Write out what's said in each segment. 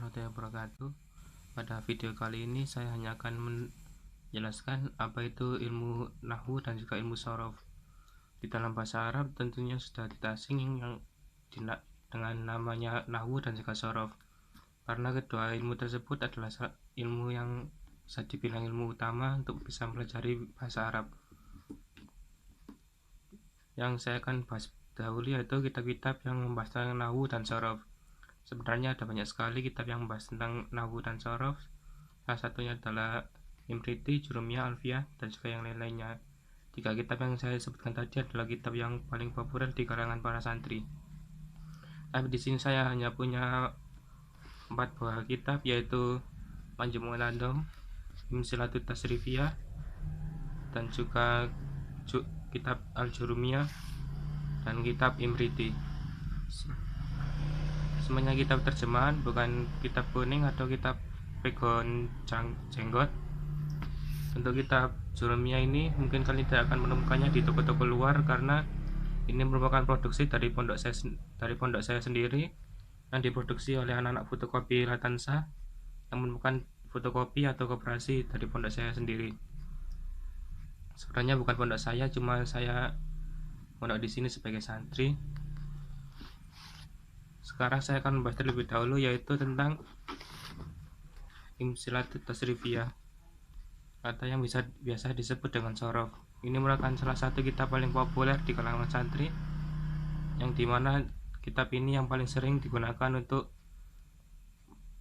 warahmatullahi wabarakatuh. Pada video kali ini saya hanya akan menjelaskan apa itu ilmu nahwu dan juga ilmu shorof. Di dalam bahasa Arab tentunya sudah kita asing yang dengan namanya nahwu dan juga shorof, karena kedua ilmu tersebut adalah ilmu yang bisa dibilang ilmu utama untuk bisa mempelajari bahasa Arab. Yang saya akan bahas dahulu yaitu kitab-kitab yang membahas tentang nahwu dan shorof. Sebenarnya ada banyak sekali kitab yang membahas tentang nahwu dan shorof. Salah satunya adalah Imriti, Jurumiyah, Alfiyah, dan juga yang lain-lainnya. Tiga kitab yang saya sebutkan tadi adalah kitab yang paling populer di kalangan para santri. Tapi di sini saya hanya punya 4 buah kitab, yaitu Majmu'un Nadom, Imsilatut Tasrifiyah, dan juga kitab Al-Jurumiyah dan kitab Imriti. Semuanya kitab terjemahan, bukan kitab kuning atau kitab pegon jenggot. Untuk kitab Jurumiyah ini mungkin kalian tidak akan menemukannya di toko-toko luar, karena ini merupakan produksi dari pondok saya sendiri yang diproduksi oleh anak-anak fotokopi Latansa yang merupakan fotokopi atau koperasi dari pondok saya sendiri. Sebenarnya bukan pondok saya, cuma saya pondok di sini sebagai santri. Sekarang saya akan membahas terlebih dahulu yaitu tentang Imsilatut Tasrifiyah atau yang biasa disebut dengan shorof. Ini merupakan salah satu kitab paling populer di kalangan santri, yang dimana kitab ini yang paling sering digunakan untuk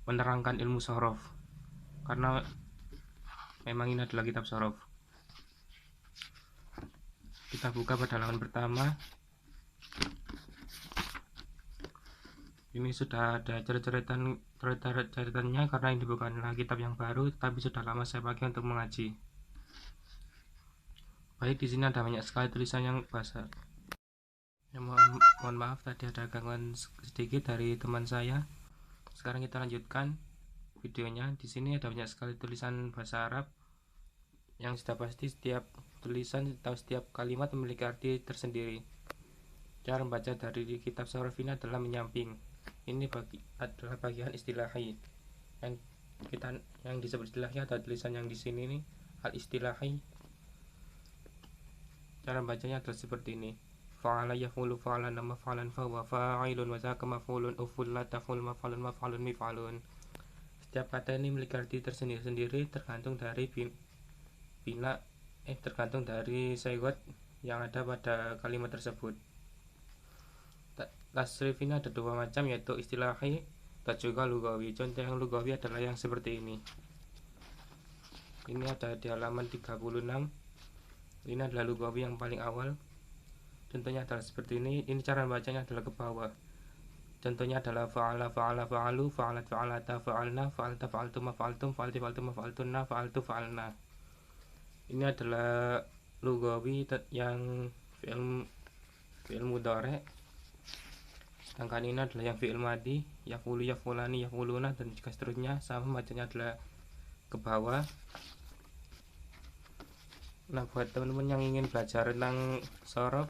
menerangkan ilmu shorof, karena memang ini adalah kitab shorof. Kita buka pada halaman pertama. Ini sudah ada ceritanya, karena ini bukanlah kitab yang baru, tapi sudah lama saya pakai untuk mengaji. Baik, di sini ada banyak sekali tulisan yang bahasa. Ya, mohon maaf tadi ada gangguan sedikit dari teman saya. Sekarang kita lanjutkan videonya. Di sini ada banyak sekali tulisan bahasa Arab yang sudah pasti setiap tulisan atau setiap kalimat memiliki arti tersendiri. Cara membaca dari kitab shorof ini adalah menyamping. Ini adalah bagian istilahi. Yang disebut istilahi atau tulisan yang di sini ini al-istilahi. Cara bacanya adalah seperti ini. Fa'ala yaf'ulu fa'alan maf'alan fa huwa fa'ilun wa zaka maf'ulun ufulla taf'ul maf'alun maf'alun mif'alun. Setiap kata ini memiliki arti tersendiri-sendiri tergantung dari tergantung dari syagot yang ada pada kalimat tersebut. Tasrif ini ada dua macam, yaitu istilahi dan juga lugawi. Contoh yang lugawi adalah yang seperti ini. Ini ada di halaman 36. Ini adalah lugawi yang paling awal. Contohnya adalah seperti ini. Ini cara bacanya adalah ke bawah. Contohnya adalah fa'ala fa'ala fa'alu fa'alat fa'alata fa'alna fa'alta fa'altum maf'altum fa'alti fa'altum maf'altunna fa'altu fa'alna. Ini adalah lugawi yang fi'il mudhari. Sedangkan ini adalah yang fi'il madi, yaf'ulu, yaf'ulani, yaf'uluna, dan juga seterusnya. Sama bacanya adalah ke bawah. Nah, buat teman-teman yang ingin belajar tentang shorof,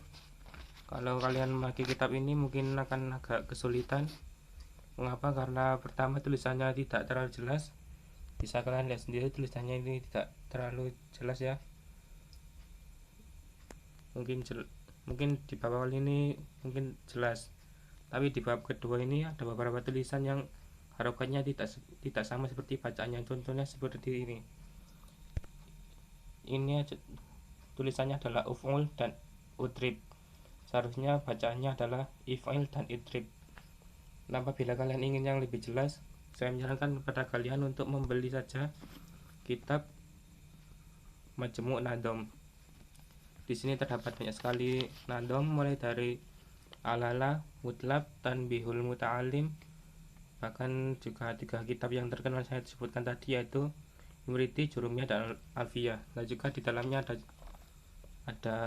kalau kalian memakai kitab ini mungkin akan agak kesulitan. Mengapa? Karena pertama tulisannya tidak terlalu jelas. Bisa kalian lihat sendiri, tulisannya ini tidak terlalu jelas ya. Mungkin di bawah ini mungkin jelas, tapi di bab kedua ini ada beberapa tulisan yang harokatnya tidak sama seperti bacaannya. Contohnya seperti ini. Ini tulisannya adalah uf'ul dan utrib. Seharusnya bacaannya adalah if'il dan idrib. Nah, apabila kalian ingin yang lebih jelas, saya menyarankan kepada kalian untuk membeli saja kitab Majmu'un Nadom. Di sini terdapat banyak sekali nadom, mulai dari Alala, Mutlab, Tanbihul Muta'alim. Bahkan juga 3 kitab yang terkenal saya sebutkan tadi, yaitu Imriti, Jurumiyah, dan Alfiyah. Dan juga di dalamnya ada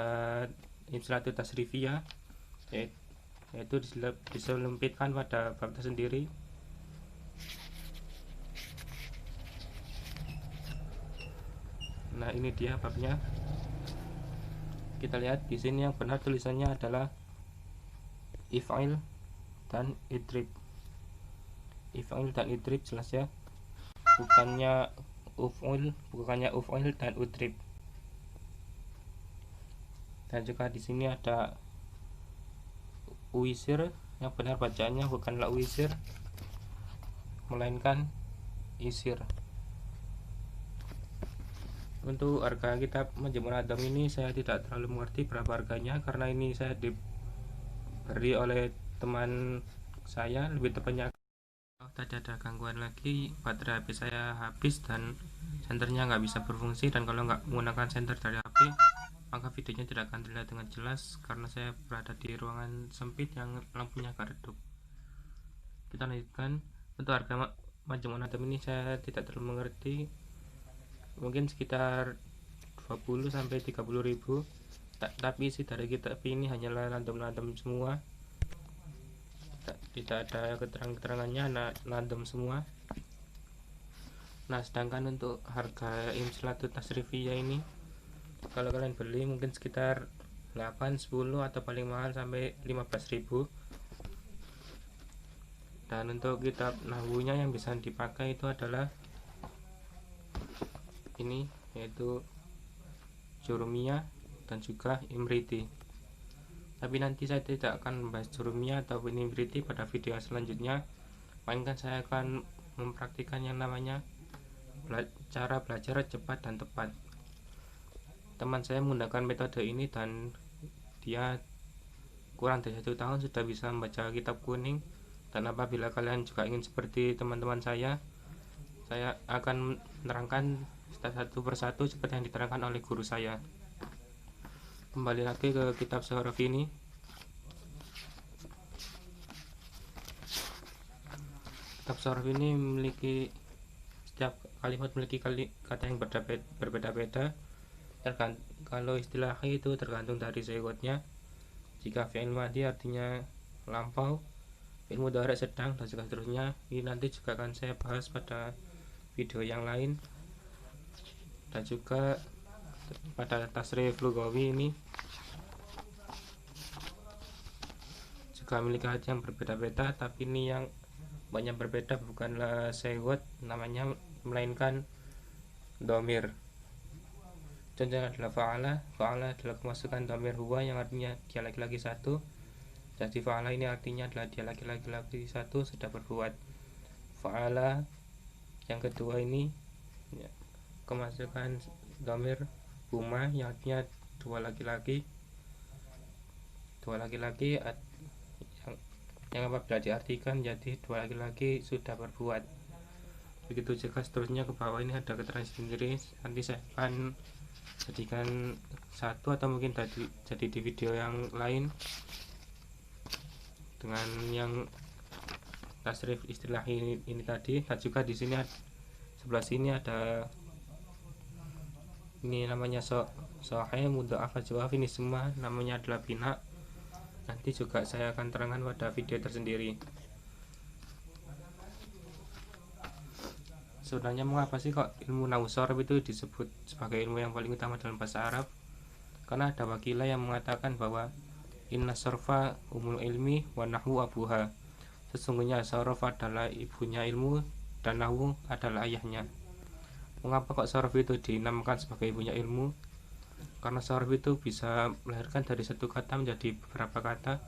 Imsilatut Tasrifiyah, yaitu diselempitkan pada bab tersendiri. Nah, ini dia babnya. Kita lihat di sini yang benar tulisannya adalah if'il dan idrib. if'il dan idrib, jelas ya, bukannya uf'il dan udrib. Dan juga di sini ada uisir, yang benar bacaannya bukanlah uisir melainkan isir. Untuk harga kitab Majmu'ul Adam ini saya tidak terlalu mengerti berapa harganya, karena ini saya diberi oleh teman saya, lebih tepatnya tadi ada gangguan lagi, baterai HP saya habis dan senternya nggak bisa berfungsi, dan kalau nggak menggunakan senter dari HP maka videonya tidak akan terlihat dengan jelas karena saya berada di ruangan sempit yang lampunya agak redup. Kita lanjutkan. Untuk harga Majmu'ul Adam ini saya tidak terlalu mengerti, mungkin sekitar 20 sampai 30 ribu, tapi isi dari kitab ini hanyalah random semua, tidak ada keterangannya, random semua. Nah, sedangkan untuk harga Imsilatut Tasrifiyah ini kalau kalian beli mungkin sekitar 8, 10 atau paling mahal sampai 15 ribu. Dan untuk kitab nahwunya yang bisa dipakai itu adalah ini, yaitu Jurumiyah dan juga Imriti. Tapi nanti saya tidak akan membahas Jurumiyah atau Imriti pada video selanjutnya, melainkan saya akan mempraktikkan yang namanya cara belajar cepat dan tepat. Teman saya menggunakan metode ini dan dia kurang dari 1 tahun sudah bisa membaca kitab kuning. Dan apabila kalian juga ingin seperti teman-teman saya akan menerangkan satu persatu seperti yang diterangkan oleh guru saya. Kembali lagi ke kitab Sorof ini. Kitab Sorof ini memiliki, setiap kalimat memiliki kata yang berbeda-beda. Kalau istilah itu tergantung dari sewotnya. Jika fi'il madhi artinya lampau, fi'il mudhari sedang, dan juga seterusnya. Ini nanti juga akan saya bahas pada video yang lain. Dan juga pada tasrif lugawi ini juga memiliki arti yang berbeda-beda, tapi ini yang banyak berbeda bukanlah sewot namanya, melainkan domir. Contohnya adalah fa'ala adalah kemasukan domir huwa yang artinya dia laki-laki satu. Jadi fa'ala ini artinya adalah dia laki-laki satu sudah berbuat. Fa'ala yang kedua ini ya, kemasukan domir huma yang artinya dua laki-laki yang apabila diartikan jadi dua laki-laki sudah berbuat. Begitu juga seterusnya ke bawah ini ada keterangan sendiri, nanti saya akan jadikan satu atau mungkin jadi di video yang lain dengan yang tasrif istilah ini tadi. Dan juga di sini sebelah sini ada ini namanya sahih, mudha'af, jawab, ini semua namanya adalah bina. Nanti juga saya akan terangkan pada video tersendiri. Sebenarnya mengapa sih kok ilmu nahwu sorof itu disebut sebagai ilmu yang paling utama dalam bahasa Arab? Karena ada wakilah yang mengatakan bahwa inna sorfa umul ilmi wa nahwu abuha, sesungguhnya sorof adalah ibunya ilmu dan nahwu adalah ayahnya. Mengapa kok sorof itu dinamakan sebagai ibunya ilmu? Karena sorof itu bisa melahirkan dari satu kata menjadi beberapa kata.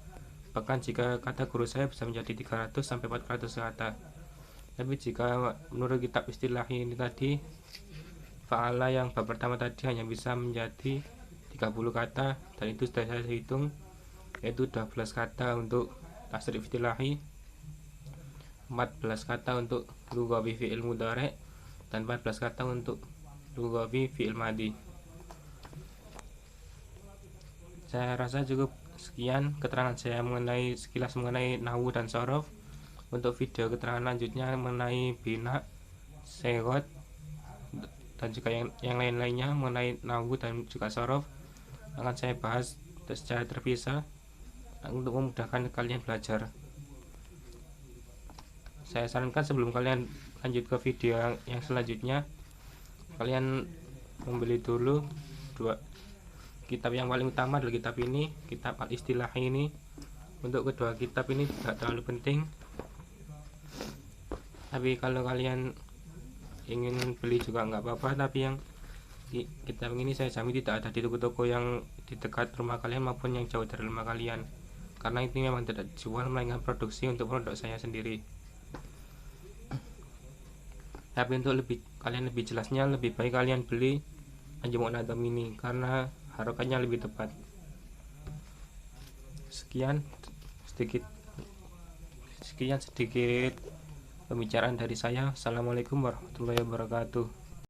Bahkan jika kata guru saya bisa menjadi 300 sampai 400 kata. Tapi jika menurut kitab istilah ini tadi, fa'ala yang bab pertama tadi hanya bisa menjadi 30 kata, dan itu sudah saya hitung, yaitu 12 kata untuk tasrif istilahi, 14 kata untuk lugawi fi'il mudhari, dan 14 kata untuk lugawi fi'il madhi. Saya rasa cukup sekian keterangan saya sekilas mengenai nahwu dan sorof. Untuk video keterangan lanjutnya mengenai bina, sewot, dan juga yang lain-lainnya mengenai nahwu dan juga sorof akan saya bahas secara terpisah untuk memudahkan kalian belajar. Saya sarankan sebelum kalian lanjut ke video yang selanjutnya, kalian membeli dulu dua kitab. Yang paling utama adalah kitab ini, kitab Al-Istilah ini. Untuk kedua kitab ini tidak terlalu penting, Tapi kalau kalian ingin beli juga nggak apa-apa, tapi yang kita ini saya jamin tidak ada di toko-toko yang di dekat rumah kalian maupun yang jauh dari rumah kalian, karena itu memang tidak dijual melainkan produksi untuk produk saya sendiri. Tapi untuk kalian lebih jelasnya, lebih baik kalian beli Anjumuk Atom ini karena harganya lebih tepat. Sekian sedikit pembicaraan dari saya. Assalamualaikum warahmatullahi wabarakatuh.